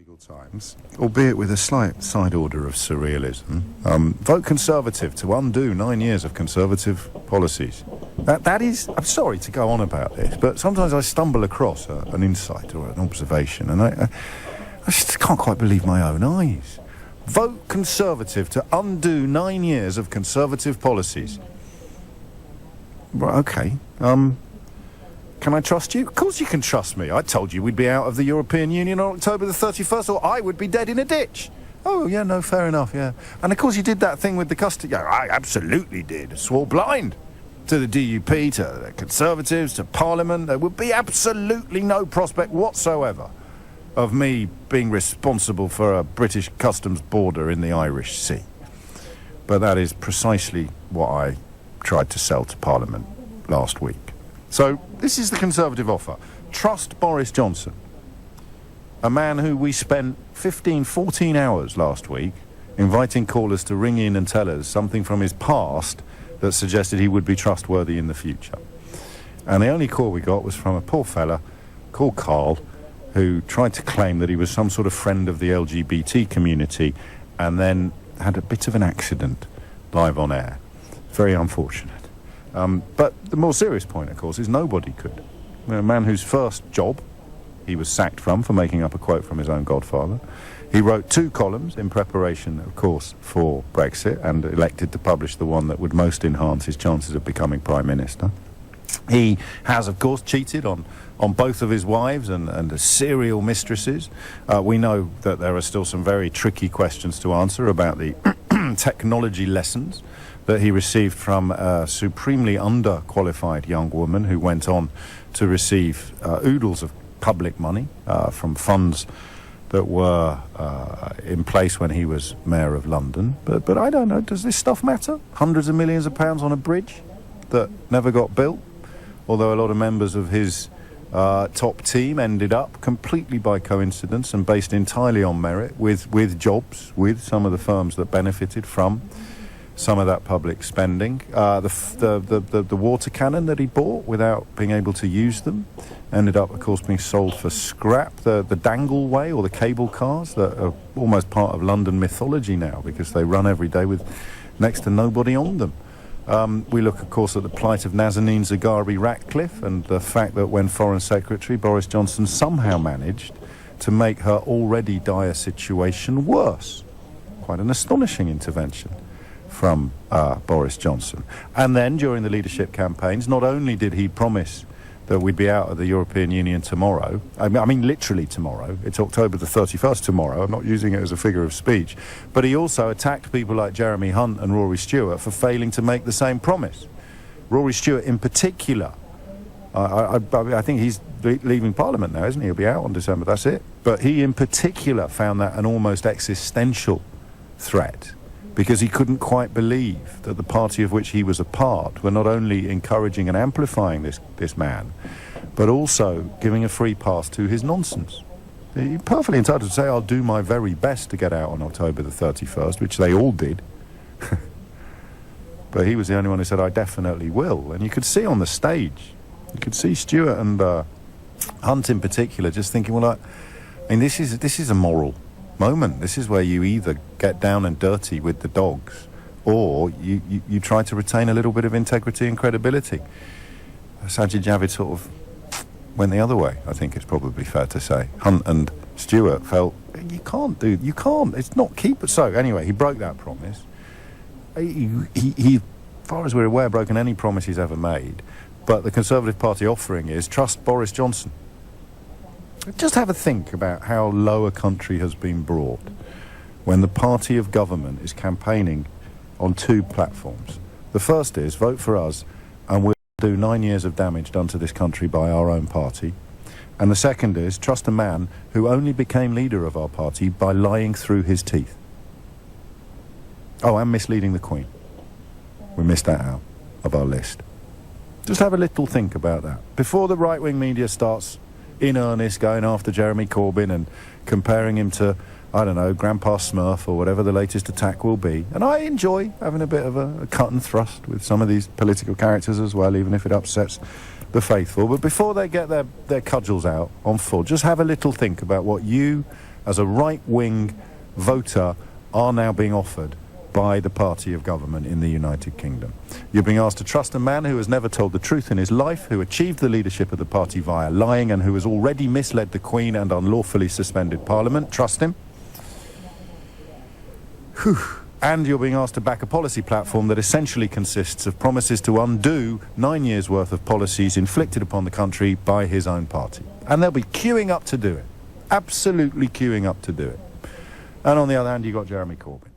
political times, albeit with a slight side order of surrealism. Vote Conservative to undo 9 years of Conservative policies. That is, I'm sorry to go on about this, but sometimes I stumble across an insight or an observation, and I just can't quite believe my own eyes. Vote Conservative to undo 9 years of Conservative policies. Right, okay. Can I trust you? Of course you can trust me. I told you we'd be out of the European Union on October the 31st, or I would be dead in a ditch. Oh, yeah, no, fair enough, yeah. And of course you did that thing with the custody. Yeah, I absolutely did. Swore blind to the DUP, to the Conservatives, to Parliament. There would be absolutely no prospect whatsoever of me being responsible for a British customs border in the Irish Sea. But that is precisely what I tried to sell to Parliament last week. So, this is the Conservative offer. Trust Boris Johnson, a man who we spent 14 hours last week inviting callers to ring in and tell us something from his past that suggested he would be trustworthy in the future. And the only call we got was from a poor fella called Carl, who tried to claim that he was some sort of friend of the LGBT community and then had a bit of an accident live on air. Very unfortunate. But the more serious point, of course, is nobody could. A man whose first job he was sacked from for making up a quote from his own godfather. He wrote 2 columns in preparation, of course, for Brexit, and elected to publish the one that would most enhance his chances of becoming Prime Minister. He has, of course, cheated on both of his wives and serial mistresses. We know that there are still some very tricky questions to answer about the technology lessons that he received from a supremely underqualified young woman who went on to receive oodles of public money from funds that were in place when he was Mayor of London. But I don't know, does this stuff matter? Hundreds of millions of pounds on a bridge that never got built, although a lot of members of his top team ended up completely by coincidence and based entirely on merit with jobs with some of the firms that benefited from some of that public spending. The water cannon that he bought without being able to use them ended up, of course, being sold for scrap. The Dangleway or the cable cars that are almost part of London mythology now because they run every day with next to nobody on them. We look, of course, at the plight of Nazanin Zaghari-Ratcliffe and the fact that when Foreign Secretary Boris Johnson somehow managed to make her already dire situation worse. Quite an astonishing intervention from Boris Johnson. And then during the leadership campaigns, not only did he promise that we'd be out of the European Union tomorrow, I mean literally tomorrow, it's October the 31st tomorrow, I'm not using it as a figure of speech, but he also attacked people like Jeremy Hunt and Rory Stewart for failing to make the same promise. Rory Stewart in particular, I think he's leaving Parliament now, isn't he? He'll be out on December, that's it. But he in particular found that an almost existential threat, because he couldn't quite believe that the party of which he was a part were not only encouraging and amplifying this man, but also giving a free pass to his nonsense. He's perfectly entitled to say, I'll do my very best to get out on October the 31st, which they all did. But he was the only one who said, I definitely will. And you could see on the stage, you could see Stewart and Hunt in particular just thinking, well, I mean, this is a moral moment. This is where you either get down and dirty with the dogs or you try to retain a little bit of integrity and credibility. Sajid Javid sort of went the other way, I think it's probably fair to say. Hunt and Stewart felt, you can't, it's not keep it. So anyway, he broke that promise. He, as far as we're aware, broken any promise he's ever made. But the Conservative Party offering is trust Boris Johnson. Just have a think about how low a country has been brought when the party of government is campaigning on 2 platforms. The first is vote for us and we'll do 9 years of damage done to this country by our own party. And the second is trust a man who only became leader of our party by lying through his teeth. Oh, and misleading the Queen. We missed that out of our list. Just have a little think about that. Before the right-wing media starts in earnest going after Jeremy Corbyn and comparing him to, I don't know, Grandpa Smurf or whatever the latest attack will be. And I enjoy having a bit of a cut and thrust with some of these political characters as well, even if it upsets the faithful. But before they get their cudgels out on full, just have a little think about what you as a right-wing voter are now being offered by the party of government in the United Kingdom. You're being asked to trust a man who has never told the truth in his life, who achieved the leadership of the party via lying, and who has already misled the Queen and unlawfully suspended Parliament. Trust him. Whew. And you're being asked to back a policy platform that essentially consists of promises to undo 9 years' worth of policies inflicted upon the country by his own party. And they'll be queuing up to do it. Absolutely queuing up to do it. And on the other hand, you've got Jeremy Corbyn.